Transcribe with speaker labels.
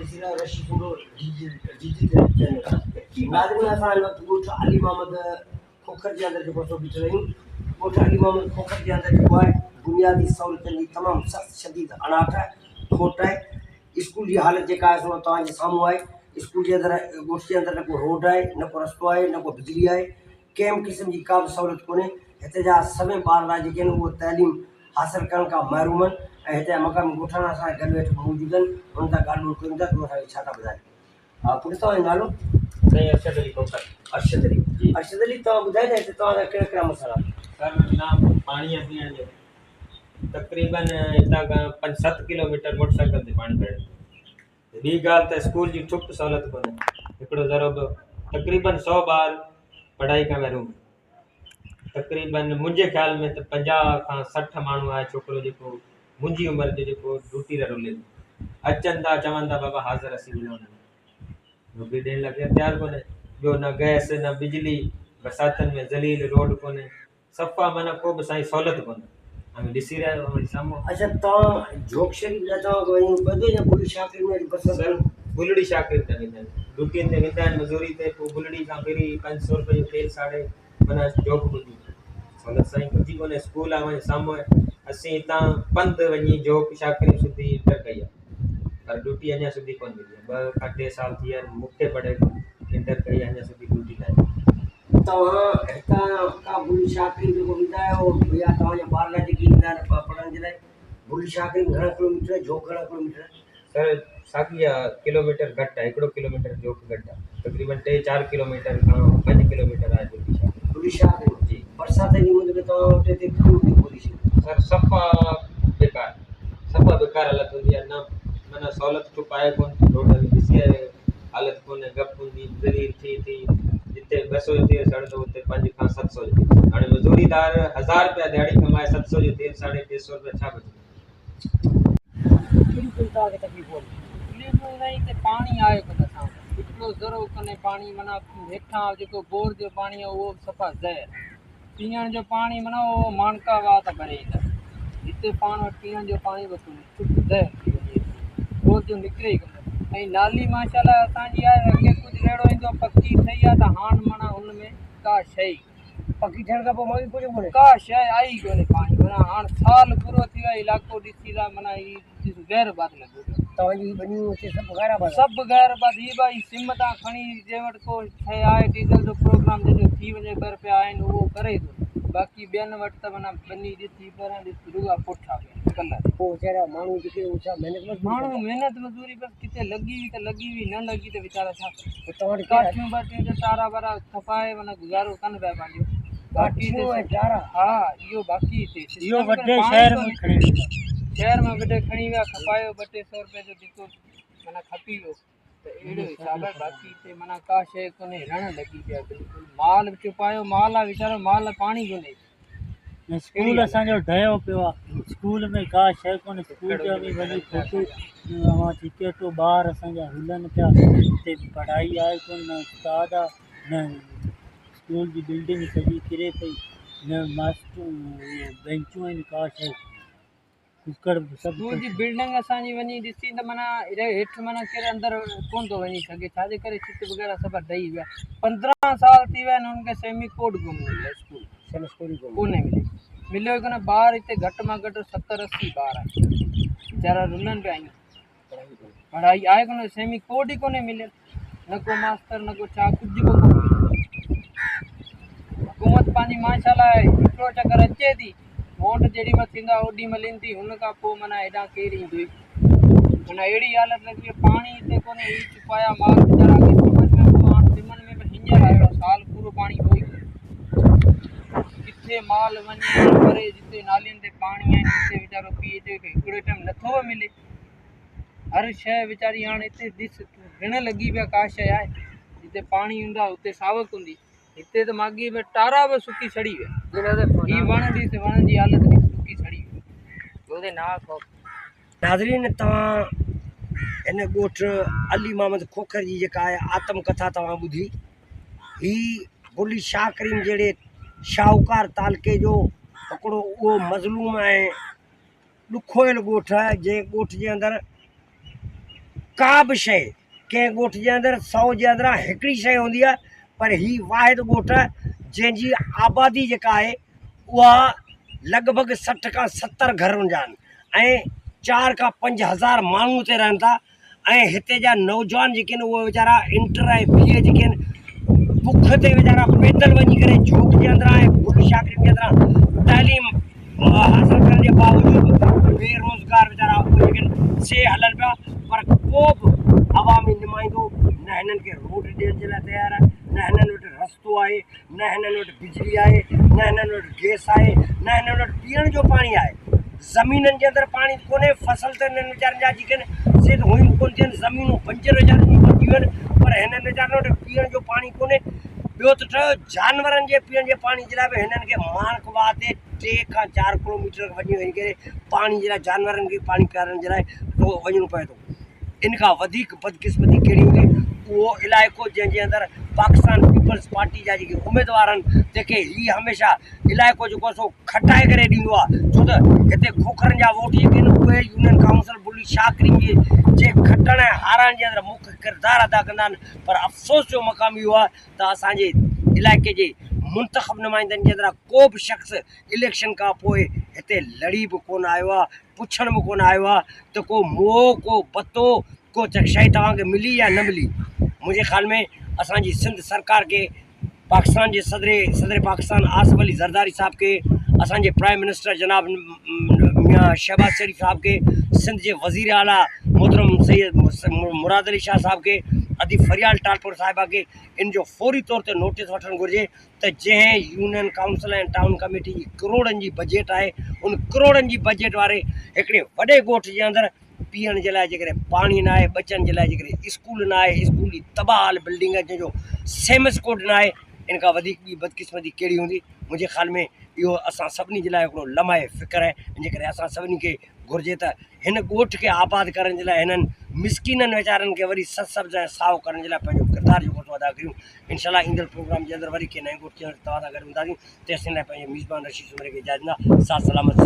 Speaker 1: ॾिसी रहियो रशी पूरो नाज़रीन असां हिन वक़्तु ॻोठ अली मोहम्मद खोखर जे अंदरि जेको सो बीठल आहियूं। ॻोठ अली मोहम्मद खोखर जे अंदरि जेको आहे बुनियादी सहूलियतनि जी तमामु सख़्तु शदीद अनाहट आहे, खोट आहे। स्कूल जी हालत जेका आहे सो तव्हांजे साम्हूं आहे। स्कूल जे अंदरि ॻोठ जे अंदरि न को रोड आहे, न को रस्तो आहे, न को बिजली आहे, कंहिं बि क़िस्म जी का बि सहूलियत कोन्हे। हिते जा सभई ॿार जेके आहिनि उहे तइलीम हासिलु करण खां महरूम आहिनि ऐं हिते जा मक़ामी ॻोठाणा असांजे गॾु वेठे मौजूदु आहिनि। हुन सां ॻाल्हि कयूं था तूं असांखे छा था ॿुधाए। हा पुलिस तव्हांजो नालो?
Speaker 2: नहीं, अरशद अली खोखर।
Speaker 1: अरशद अली जी। अरशद अली तव्हां ॿुधाए त हिते तव्हांजा कहिड़ा कहिड़ा मसइला?
Speaker 2: सर ना पानी पीअण जो तकरीबन हितां खां 5-7 किलोमीटर मोटरसाइकिल ते पानी भरियल। ॿी ॻाल्हि त स्कूल जी ठुक सहूलियत कोन्हे। हिकिड़ो ज़रो तकरीबन 100 ॿार पढ़ाई खां महरूम। तकरीबन मुंहिंजे ख़्याल में त 50 खां 60 माण्हू आहे छोकिरो जेको मुंहिंजी उमिरि जो जेको ड्यूटी था रुले अचनि था चवनि था बाबा हाज़िर असीं ॻोल्हूं नौकरी ॾियण लाइ केरु तयारु कोन्हे। ॿियो न गैस न बिजली, बरसातनि में ज़लील रोड कोन्हे, सफ़ा माना को बि साईं सहूलियत कोन्हे। हाणे ॾिसी रहिया आहियो वरी साम्हूं।
Speaker 1: अच्छा तव्हां जोक शरीफ़ जा तव्हां वञी ॿधो या बुली शाकिर में बसर?
Speaker 2: सर बुलड़ी शाकिर ते वेंदा आहिनि, ड्यूटीअ ते वेंदा आहिनि मज़ूरी ते, पोइ बुलड़ी खां फिरी 500 रुपए जो तेल साड़े माना जॉब पुॼी सहूलियत साईं पुॼी कोन्हे। स्कूल आहे वञी साम्हूं आहे। असीं हितां पंधु वञी जोक शाकिर सुधी इंटर कई आहे पर ड्यूटी अञा सुधी कोन मिली आहे। 2 खां 3 साल थी विया आहिनि मूंखे पढ़े इंटर कई अञा सुठी ड्यूटी न आहे।
Speaker 1: तव्हां हितां का बुली शाकिर जेको ईंदा आहियो या तव्हांजा ॿार लाइ जेके ईंदा आहिनि पढ़ण जे लाइ, बुली शाकिर घणा किलोमीटर आहे, जोक घणा किलोमीटर आहे?
Speaker 2: सर साॻी आहे, किलोमीटर घटि आहे, 1 किलोमीटर जोक घटि आहे। तकरीबन 3-4 किलोमीटर खां 5 किलोमीटर आहे बुली शाकिर।
Speaker 1: बुली शाकिर जी बरसाति जी मुंद में तव्हां हुते ते कीअं थी बुली शाकिर?
Speaker 2: सर सफ़ा बेकार हालत हूंदी आहे। न माना सहूलियत तो पाए कोन रोड में ॾिसी रहियो हालत कोन्हे। गप हूंदी ज़लील थी जिते 200 जो तेल सड़ंदो उते 5 खां 700 जो। हाणे मज़ूरीदार 1000 रुपया दिहाड़ी कमाए 700 जो तेल साड़े 300 रुपया छा बचंदो?
Speaker 1: बिल्कुलु तव्हांखे तकलीफ़ कोन्हे।
Speaker 3: तकलीफ़ न हिते पाणी आहे कोन असां वटि, हिकिड़ो ज़रो कोन्हे पाणी। माना हेठां जेको बोर जो पाणी आहे उहो सफ़ा ज़हर, पीअण जो पाणी माना उहो मानका वाह त भरे ईंदा। हिते पाण वटि पीअण जो पाणी बि कोन्हे, शुद्ध ज़हर थी वञे, रोज़ जो निकिरे ई कोन्हे। ऐं नाली माशाल्लाह असांजी आहे, अॻे कुझु अहिड़ो ईंदो पकी ठही आहे त हाणे माना हुन में का शइ
Speaker 1: पकी थियण खां पोइ मां कुझु कोन्हे,
Speaker 3: का शइ आई कोन्हे पाणी। माना हाणे साल पूरो थी वियो आहे, इलाइक़ो ॾिसी था माना हीउ गैरबाद लॻो पियो।
Speaker 1: तव्हांजी ॿनियूं हिते सभु गैरबाद?
Speaker 3: सभु गैरबाद। हीअ भाई सिम तां खणी जंहिं वटि को शइ आहे डीज़ल जो प्रोग्राम जंहिंजो थी वञे 2 रुपया आहिनि उहो करे थो, बाक़ी ॿियनि वटि त माना बनी ॾिसी पहिरां ॾिसी रुॻा पुठा कलर।
Speaker 1: पोइ वीचारा माण्हू जेके छा महिनत
Speaker 3: माण्हू महिनत मज़दूरी बसि किथे लॻी हुई त लॻी हुई, न लॻी त वीचारा छा करे।
Speaker 1: तव्हां वटि
Speaker 3: काठियूं बाटियूं जो तारा वारा खपाए माना गुज़ारो कनि पिया पंहिंजो। बाक़ी हा इहो बाक़ी हिते
Speaker 1: इहो वॾे शहर में खणी वेंदा,
Speaker 3: शहर में वॾे खणी विया, खपायो 200 रुपए जो जेको माना खपी वियो त अहिड़ो हिसाब आहे। बाक़ी हिते माना का शइ कोन्हे, रण लॻी पिया बिल्कुलु। माल बि चुपायो माल आहे वीचारो, माल पाणी कोन्हे।
Speaker 4: स्कूल असांजो ढहियो पियो आहे, स्कूल में का शइ कोन्हे। स्कूल जो बि वञी फोटो टिकेटूं ॿार असांजा हिलनि पिया, हिते पढ़ाई आहे कोन, न उस्ताद आहे, न स्कूल जी बिल्डिंग सॼी किरे पई, न मास्टर बेंचूं आहिनि, का शइ कुकड़ सभु।
Speaker 3: स्कूल जी बिल्डिंग असांजी वञी ॾिसी त माना हेठि माना केरु अंदरि कोन थो वञी सघे, छाजे करे छित वग़ैरह सभु ॾही विया। 15 साल थी विया आहिनि हुनखे सेमी कोड गुम मिलियो, स्कूल कोन्हे मिलियो ई कोन्हे। ॿार हिते घटि मां घटि 70-80 ॿार आहिनि, वीचारा रुलनि पिया आहिनि। पढ़ाई आहे कोन्हे, सेमी कोड ई कोन्हे मिलियल, न को मास्तर न को छा, कुझु बि कोन मिलियो। हुकूमत पंहिंजी माशाल्लाह हिकिड़ो चकर अचे थी, वोट जेॾी महिल थींदा ओॾी महिल ईंदी, हुन खां पोइ माना हेॾां केरु ईंदो ई माना अहिड़ी हालत लॻी आहे। पाणी हिते कोन्हे, हीअ चुपाया माल वीचारा अॻे सिमन में हूंदो, हाणे सिमन में बि हींअर आयो, साल पूरो पाणी हो ई किथे माल वञे करे। जिते नालियुनि ते पाणी आहिनि हिते वीचारो पीए जो हिकिड़ो टाइम नथो बि मिले। हर शइ वीचारी हाणे हिते ॾिस ऋण लॻी पिया, का शइ आहे जिते पाणी हूंदा हुते सावक हूंदी, हिते त माॻी में टारा बि सुकी सड़ी विया। हीअ वण ॾिस, वण जी हालत ॾिस सुकी सड़ी वई।
Speaker 1: नाज़रीन तव्हां हिन ॻोठ अली मोहम्मद खोखर जी जेका आहे आत्मकथा तव्हां ॿुधी। ही बुली शाह करीम जहिड़े शाहूकार तालके जो हिकिड़ो उहो मज़लूम ऐं ॾुखोयल ॻोठ आहे, जंहिं ॻोठ जे अंदरि का बि शइ कंहिं ॻोठ जे अंदरि 100 जे अंदरां हिकिड़ी शइ हूंदी आहे, पर ही वाहिद ॻोठ जंहिंजी आबादी जेका आहे उहा लॻभॻि 60 खां 70 घरनि जा आहिनि ऐं 4 खां 5 हज़ार माण्हू हिते रहनि था। ऐं हिते जा नौजवान जेके आहिनि उहे वीचारा इंटर ऐं BA जेके आहिनि बुख ते वीचारा पैदल वञी करे झोक जे अंदरां ऐं गुल शाकरियुनि जे अंदरां तालीम हासिल करण जे बावजूदि बेरोज़गार वीचारा उहे जेके आहिनि से हलनि पिया। पर को बि अवामी नुमाइंदो न हिननि खे रोड ॾियण जे लाइ तयारु आहे, न हिननि वटि रस्तो आहे, न हिननि वटि बिजली आहे, न हिननि वटि गैस आहे, न हिननि वटि पीअण जो पाणी आहे। ज़मीननि जे अंदरि पाणी कोन्हे, फसल त हिननि वीचारनि जा जेके आहिनि से त हुयूं कोन थियनि, ज़मीनूं बंजर वीचारनि जी थियूं आहिनि, पर हिननि वीचारनि वटि पीअण जो पाणी कोन्हे। ॿियो त ठहियो जानवरनि जे पीअण जे पाणी जे लाइ बि हिननि खे मानकवा ते 3 खां 4 किलोमीटर वञी करे पाणी जे लाइ जानवरनि खे पाणी पीआरण जे लाइ थो वञिणो पए थो। इन खां वधीक बदकिस्मती कहिड़ी हूंदी, उहो इलाइक़ो जंहिंजे अंदरि पाकिस्तान पीपल्स पार्टी जा जेके उमेदवार आहिनि जेके हीअ हमेशह इलाइक़ो जेको आहे सो खटाए करे ॾींदो आहे, छो त हिते खोखरनि जा वोट जेके आहिनि उहे यूनियन काउंसिल बुली शाकरिन जे खटण ऐं हाराइण जे अंदरि मुख्य किरदारु अदा कंदा आहिनि। पर अफ़सोस जो मक़ाम इहो आहे त असांजे इलाइक़े जे मुंतख़ब नुमाइंदनि जे अंदरां को बि शख़्स इलेक्शन खां पोइ हिते लड़ी बि कोन आयो आहे, पुछण बि कोन आयो आहे त को मोह, को पतो, को शइ तव्हांखे मिली या न मिली। मुंहिंजे ख़्याल में असांजी सिंध सरकार खे, पाकिस्तान जे सदर पाकिस्तान आसिफ अली ज़रदारी साहब खे, असांजे प्राइम मिनिस्टर जनाब मियां शहबाज शरीफ़ साहब खे, सिंध जे वज़ीर आला मोहतरम सैयद मुराद अली शाह साहब खे, अदी फरियाल टालपुर साहिबा खे इन जो फौरी तौर ते नोटिस वठणु घुरिजे त जंहिं यूनियन काउंसिल ऐं टाउन कमेटी जी करोड़नि जी बजट आहे, उन करोड़नि जी बजट वारे हिकिड़े वॾे ॻोठ जे अंदरि पीअण जे लाइ जेकॾहिं पाणी न आहे, बचनि जे लाइ जेकॾहिं स्कूल न आहे, स्कूल जी तबाह बिल्डिंग जंहिंजो सेमस कोड न आहे, इन खां वधीक ॿी बदकिस्मती कहिड़ी हूंदी। मुंहिंजे ख़्याल में इहो असां सभिनी जे लाइ हिकिड़ो लम्हे फ़िक्र आहे। इन करे असां सभिनी खे घुरिजे त हिन ॻोठ खे आबाद करण जे लाइ हिननि मिसकिननि वीचारनि खे वरी सब्ज़ ऐं साओ करण जे लाइ पंहिंजो किरदारु जेको अदा करियूं। इनशाला ईंदड़ प्रोग्राम जे अंदरि वरी कंहिं नए ॻोठ जे अंदरि तव्हां सां गॾु हूंदासीं। तेसिताईं लाइ पंहिंजे मेज़बान रशीद उमर खे इजाज़त ॾींदा। साथ सलामत।